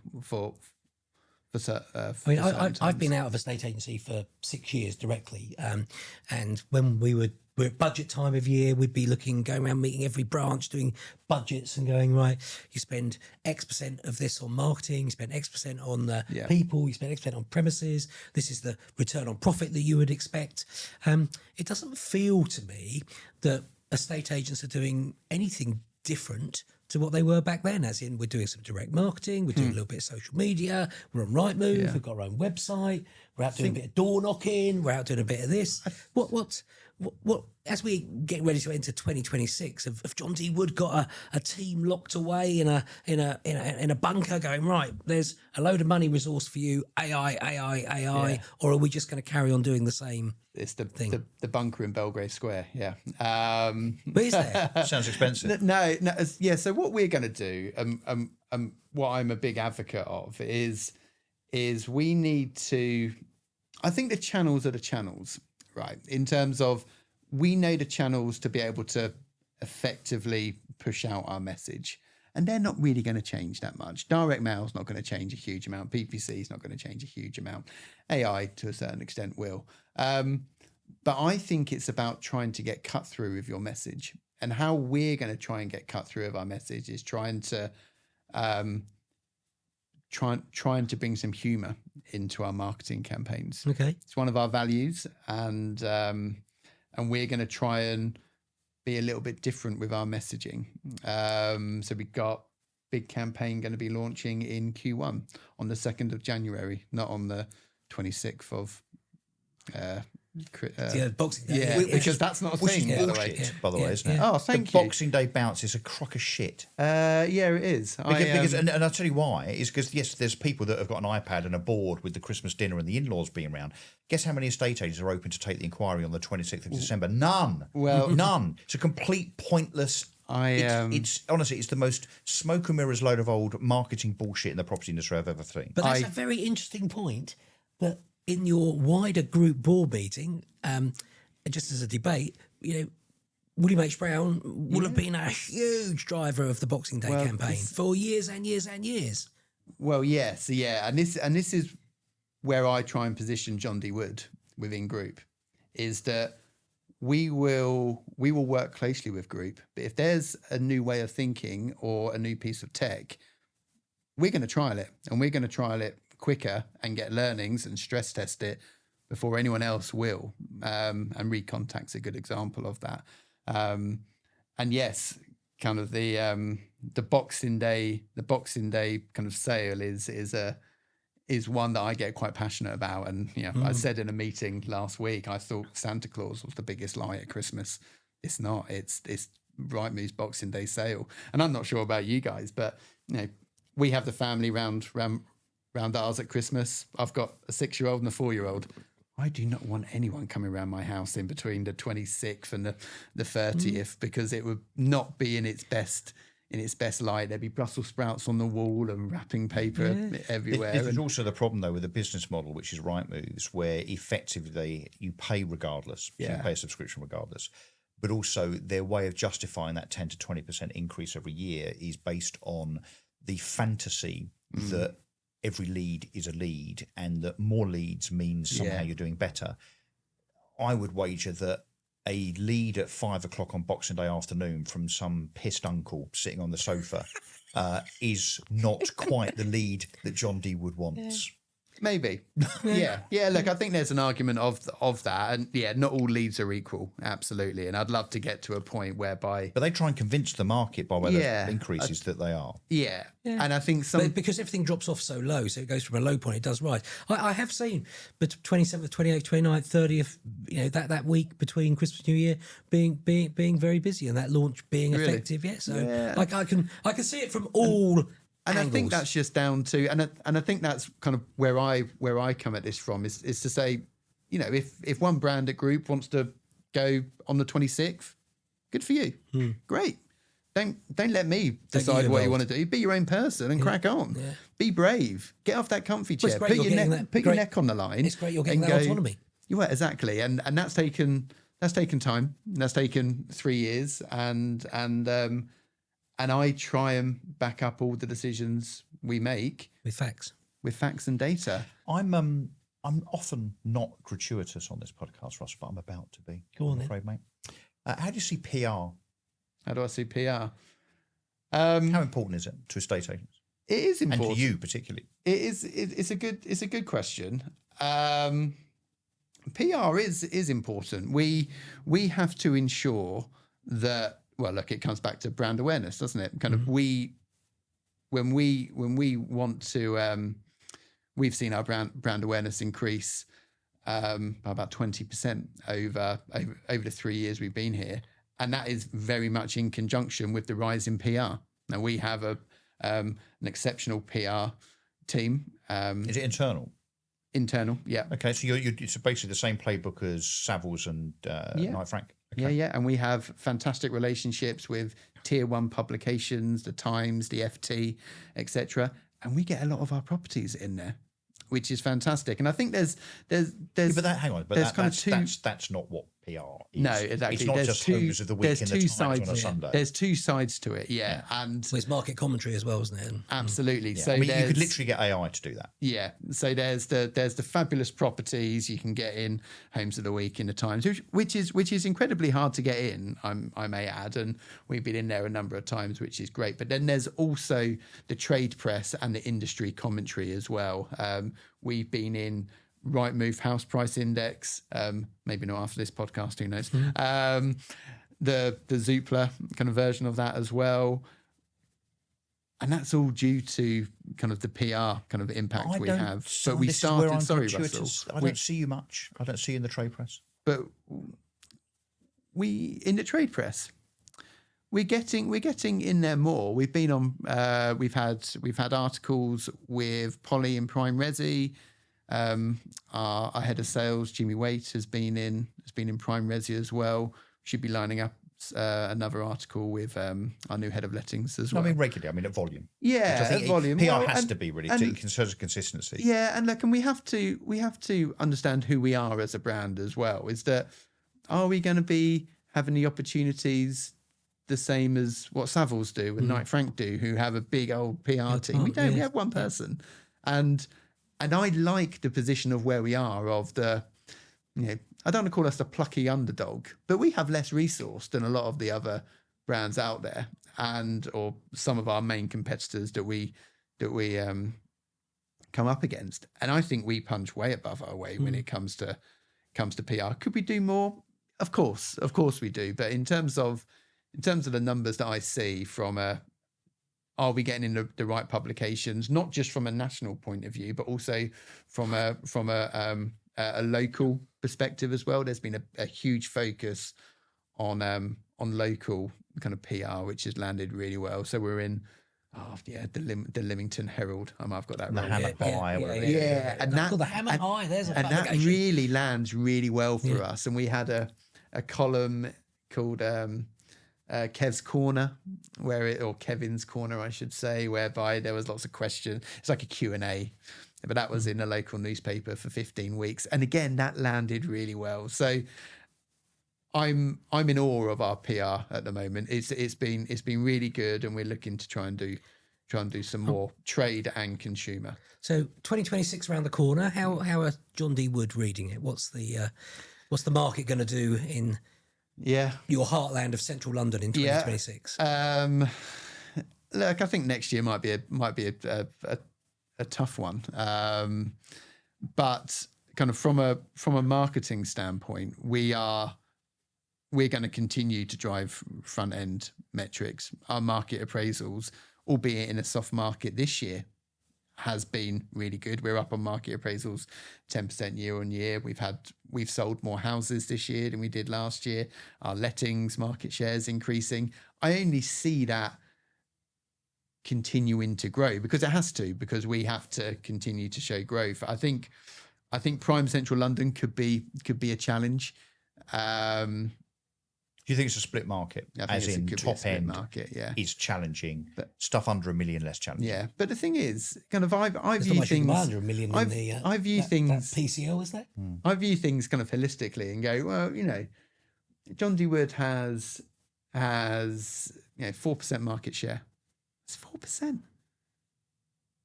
I mean, I've been out of a state agency for 6 years directly, and when we're at budget time of year, we'd be going around meeting every branch, doing budgets and going, right, you spend X% of this on marketing, you spend X% on the people, you spend X% on premises, this is the return on profit that you would expect. It doesn't feel to me that estate agents are doing anything different to what they were back then, as in we're doing some direct marketing, we're doing a little bit of social media, we're on Rightmove, we've got our own website, we're out doing a bit of door knocking, we're out doing a bit of this. What as we get ready to enter 2026, have John D. Wood got a team locked away in a bunker going, right, there's a load of money resource for you, AI, or are we just going to carry on doing the same? It's the thing. The bunker in Belgrave Square, yeah. But is there? Sounds expensive. No, yeah. So what we're going to do, what I'm a big advocate of is we need to. I think the channels are the channels, right? In terms of, we know the channels to be able to effectively push out our message, and they're not really going to change that much. Direct mail is not going to change a huge amount. PPC is not going to change a huge amount. AI to a certain extent will. But I think it's about trying to get cut through with your message, and how we're going to try and get cut through with our message is trying to bring some humor into our marketing campaigns. Okay, it's one of our values, and we're going to try and be a little bit different with our messaging. So we've got big campaign going to be launching in Q1 on the 2nd of January, not on the 26th of Boxing Day. yeah, because that's not a Which is thing, by the way. bullshit, by the way, isn't it? Oh, thank the you. Boxing Day bounce is a crock of shit. Yeah, it is. And I'll tell you why. Is because, yes, there's people that have got an iPad and a board with the Christmas dinner and the in-laws being around. Guess how many estate agents are open to take the inquiry on the 26th of December? None. Well, none. It's a complete pointless. It's honestly, it's the most smoke and mirrors load of old marketing bullshit in the property industry I've ever seen. But that's a very interesting point. That in your wider group board meeting, just as a debate, William H. Brown will have been a huge driver of the Boxing Day campaign for years and years and years. Well, yes, yeah, and this is where I try and position John D. Wood within group, is that we will work closely with group, but if there's a new way of thinking or a new piece of tech, we're going to trial it, and we're going to trial it quicker and get learnings and stress test it before anyone else will. And Recontact's a good example of that. And yes, kind of the Boxing Day kind of sale is is one that I get quite passionate about. And I said in a meeting last week, I thought Santa Claus was the biggest lie at Christmas. It's not. It's Rightmove's Boxing Day sale. And I'm not sure about you guys, but we have the family round ours at Christmas. I've got a 6-year-old and a 4-year-old. I do not want anyone coming around my house in between the 26th and the 30th because it would not be in its best light. There'd be Brussels sprouts on the wall and wrapping paper everywhere. There's also the problem though with the business model, which is Rightmove's, where effectively you pay regardless. You pay a subscription regardless. But also their way of justifying that 10 to 20% increase every year is based on the fantasy that every lead is a lead and that more leads means somehow you're doing better. I would wager that a lead at 5 o'clock on Boxing Day afternoon from some pissed uncle sitting on the sofa is not quite the lead that John D would want. Maybe. Yeah. Look, I think there's an argument of that. And not all leads are equal. Absolutely. And I'd love to get to a point whereby. But they try and convince the market by way of increases that they are. Yeah. And I think because everything drops off so low, so it goes from a low point, it does rise. I have seen but 27th, 28th, 29th, 30th, that week between Christmas and New Year being very busy and that launch being effective. So I can see it from all. And angles. I think that's just down to, and I think that's kind of where I come at this from is to say, if one brand at Group wants to go on the 26th, good for you, great. Don't let me decide what you want to do. Be your own person and crack on. Yeah. Be brave. Get off that comfy chair. Put your neck on the line. It's great you're getting that autonomy. Yeah, exactly. And that's taken time. That's taken 3 years, and I try and back up all the decisions we make with facts and data. I'm often not gratuitous on this podcast, Ross, but I'm about to be. Go on, I'm afraid, mate. How do you see PR? How do I see PR? How important is it to estate agents? It is important, and to you particularly. It is. It's a good question. PR is important. We have to ensure that. Well, look, it comes back to brand awareness, doesn't it? Kind of when we want to, we've seen our brand awareness increase by about 20% over the 3 years we've been here, and that is very much in conjunction with the rise in PR. Now we have an exceptional PR team. Is it internal? Internal, yeah. Okay, so it's basically the same playbook as Savills and Knight Frank. Okay. Yeah, and we have fantastic relationships with tier 1 publications, the Times, the FT, etc. And we get a lot of our properties in there, which is fantastic. And I think there's but hang on, but that's not what PR is. No, exactly. It's not just Homes of the Week in the Times on a Sunday. There's two sides to it, and there's market commentary as well, isn't it? Absolutely. Yeah. So you could literally get AI to do that. Yeah. So there's the fabulous properties you can get in Homes of the Week in the Times, which is incredibly hard to get in. I may add, and we've been in there a number of times, which is great. But then there's also the trade press and the industry commentary as well. We've been in Rightmove House Price Index, maybe not after this podcast, who knows? The Zoopla kind of version of that as well, and that's all due to kind of the PR kind of impact we have. So but we started. Sorry, Russell. I don't see you much. I don't see you in the trade press. But we in the trade press. We're getting in there more. We've been on. We've had articles with Polly in Prime Resi. Our head of sales, Jimmy Waite, has been in Prime Resi as well. Should be lining up another article with our new head of lettings as well. I mean regularly. I mean at volume. Yeah, at volume. PR has to be really in terms of consistency. Yeah, and look, and we have to understand who we are as a brand as well. Is that are we going to be having the opportunities the same as what Savills do and Knight Frank do, who have a big old PR team? We don't. We have one person, and I like the position of where we are. Of the, I don't want to call us the plucky underdog, but we have less resource than a lot of the other brands out there, or some of our main competitors that we come up against. And I think we punch way above our weight when it comes to PR. Could we do more? Of course we do. But in terms of the numbers that I see from are we getting in the right publications, not just from a national point of view, but also from a local perspective as well. There's been a huge focus on local kind of PR, which has landed really well. So we're in the Lymington Herald. I've got that The wrong. Hammer High, And that the Hammer High. There's a and that publication. really lands really well for us. And we had a column called Kev's Corner, or Kevin's Corner, I should say, whereby there was lots of questions. It's like a Q&A, but that was in a local newspaper for 15 weeks. And again, that landed really well. So I'm in awe of our PR at the moment. It's been really good, and we're looking to try and do some more trade and consumer. So 2026 around the corner. How are John D. Wood reading it? What's the market going to do in your heartland of central London in 2026? Look, I think next year might be a tough one, but kind of from a marketing standpoint, we're going to continue to drive front end metrics. Our market appraisals, albeit in a soft market this year, has been really good. We're up on market appraisals 10% year on year. We've sold more houses this year than we did last year. Our lettings market share is increasing. I only see that continuing to grow because it has to, because we have to continue to show growth. I think prime central London could be a challenge. Do you think it's a split market? As in top end market, is challenging, but stuff under $1 million less challenging. Yeah, but the thing is, kind of I view not much things under $1 million. I view things that PCO, is that? I view things kind of holistically and go, well, John D. Wood has 4% market share. It's 4%.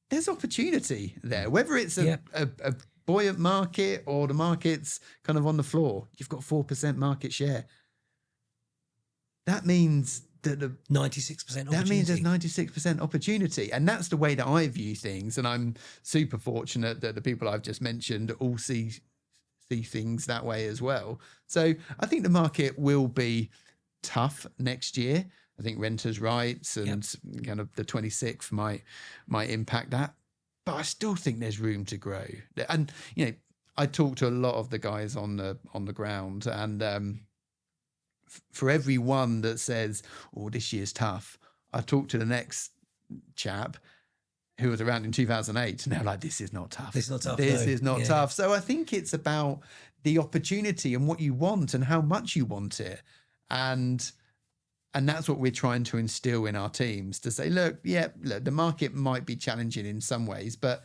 There's opportunity there, whether it's a buoyant market or the market's kind of on the floor. You've got 4% market share. That means that 96% opportunity. That means there's 96% opportunity. And that's the way that I view things. And I'm super fortunate that the people I've just mentioned all see things that way as well. So I think the market will be tough next year. I think renters' rights and kind of the 26th might impact that. But I still think there's room to grow. And, I talk to a lot of the guys on the ground, and for every one that says, "Oh, this year's tough," I talk to the next chap who was around in 2008, and they're like, "This is not tough. This is not tough. This is not tough." So I think it's about the opportunity and what you want and how much you want it, and that's what we're trying to instill in our teams to say, look, the market might be challenging in some ways, but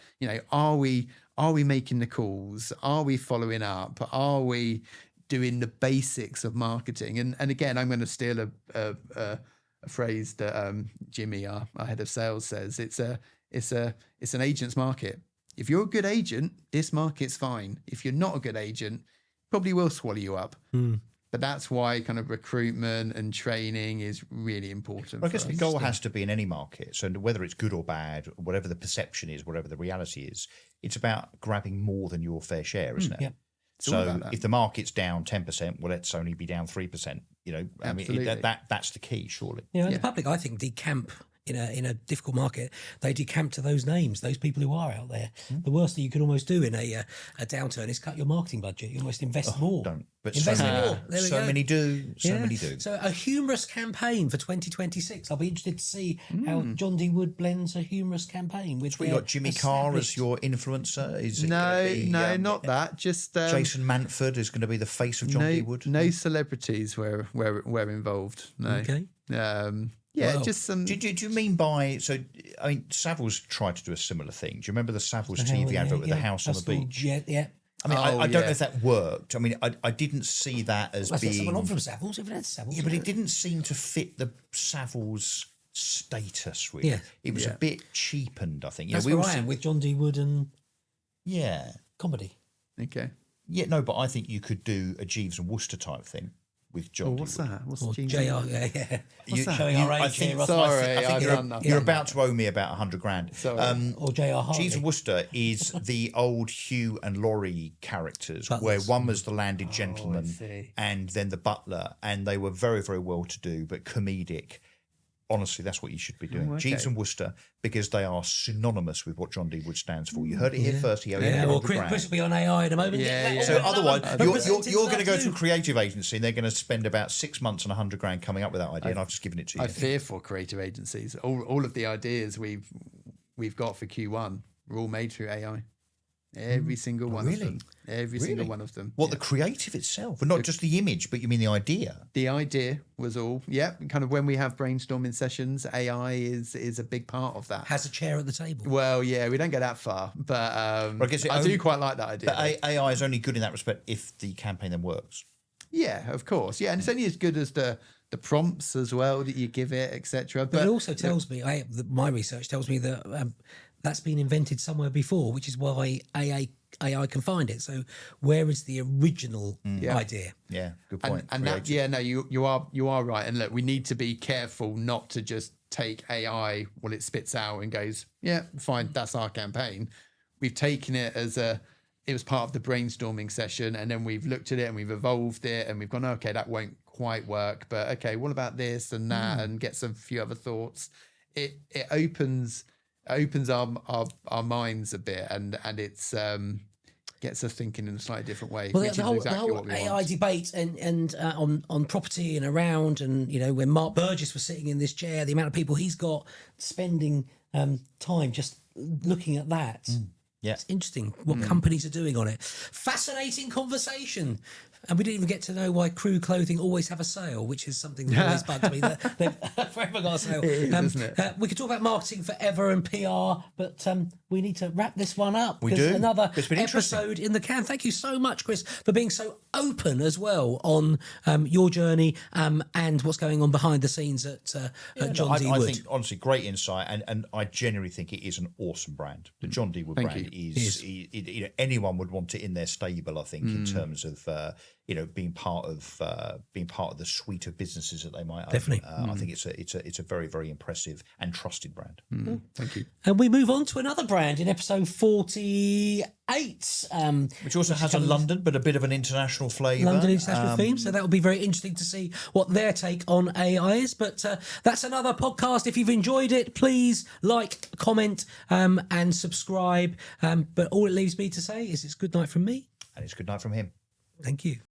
are we making the calls? Are we following up? Are we doing the basics of marketing? And again, I'm going to steal a phrase that Jimmy, our head of sales, says. It's an agent's market. If you're a good agent, this market's fine. If you're not a good agent, probably will swallow you up. But that's why kind of recruitment and training is really important. Well, I guess the goal has to be in any market. So whether it's good or bad, whatever the perception is, whatever the reality is, it's about grabbing more than your fair share, isn't it? Yeah. So if the market's down 10%, well, let's only be down 3%. I mean, that's the key, surely. The public, I think, decamp in a difficult market. They decamp to those names, those people who are out there. The worst that you can almost do in a downturn is cut your marketing budget. You almost invest more. Don't. But invest more. There we go. many do. Many do. So a humorous campaign for 2026. I'll be interested to see how John D. Wood blends a humorous campaign with. We got Jimmy Carr as your influencer. Is it not that. Just Jason Manford is going to be the face of John D. Wood. No celebrities were involved. No. Okay. Just some. Do you mean by Savills tried to do a similar thing? Do you remember the Savills TV advert with the house on the beach? Yeah. I mean, I don't know if that worked. I mean, I didn't see that as being. Someone on from Savills. Everyone had Savills. Yeah, but it didn't seem to fit the Savills status. Really, Yeah. It was a bit cheapened. I think. That's where I am with John D. Wood and comedy. Okay. Yeah, no, but I think you could do a Jeeves and Worcester type thing with John. What's D. Wood. that? What's JR? Yeah. What's that? Showing our age here. I think you're about to owe me about $100,000. Sorry. Or JR Hartley. Jeeves and Worcester is the old Hugh and Laurie characters, where one was the landed gentleman and then the butler, and they were very, very well to do, but comedic. honestly, that's what you should be doing. Oh, okay. Jeeves and Worcester, because they are synonymous with what John D. Wood stands for. You heard it here first. Well, Chris will be on AI in a moment. Yeah, Get that yeah. all So written otherwise, up and you're presented going to this go to a afternoon. creative agency and they're going to spend about 6 months and 100 grand coming up with that idea, and I've just given it to you. I fear for creative agencies. All of the ideas we've got for Q1 were all made through AI. Every single one of them. Every single one of them. What, the creative itself, but not just the image, but you mean the idea? The idea was all, kind of when we have brainstorming sessions, AI is a big part of that. Has a chair at the table. Well, yeah, we don't go that far, but I do quite like that idea. But AI is only good in that respect if the campaign then works. Yeah, of course. Yeah, and it's only as good as the prompts as well that you give it, etc. But it also tells me, my research tells me that that's been invented somewhere before, which is why AI can find it. So where is the original idea? Yeah, good point. And that, you are right. And look, we need to be careful not to just take AI what it spits out and goes, yeah, fine, that's our campaign. We've taken it as it was part of the brainstorming session, and then we've looked at it and we've evolved it and we've gone, okay, that won't quite work, but okay, what about this and that, and get some few other thoughts. It opens our minds a bit, and it's gets us thinking in a slightly different way. Well, which the is whole, exactly the whole what we AI want. debate and on property and around, and when Mark Burgess was sitting in this chair, the amount of people he's got spending time just looking at that. Yeah. It's interesting what companies are doing on it. Fascinating conversation. And we didn't even get to know why Crew Clothing always have a sale, which is something that always bugs me. That they've forever got a sale. It is, isn't it? We could talk about marketing forever and PR, but we need to wrap this one up. We 'cause do. Another It's been interesting. episode in the can. Thank you so much, Chris, for being so open as well on your journey and what's going on behind the scenes at John D. I Wood. think, honestly, great insight, and I genuinely think it is an awesome brand. The John D. Wood Thank brand you. is anyone would want it in their stable, I think, in terms of being part of the suite of businesses that they might own. Definitely. I think it's a very, very impressive and trusted brand. Thank you. And we move on to another brand in episode 48. Which also has a London, but a bit of an international flavour. London international theme, so that will be very interesting to see what their take on AI is. But that's another podcast. If you've enjoyed it, please like, comment, and subscribe. But all it leaves me to say is it's good night from me. And it's good night from him. Thank you.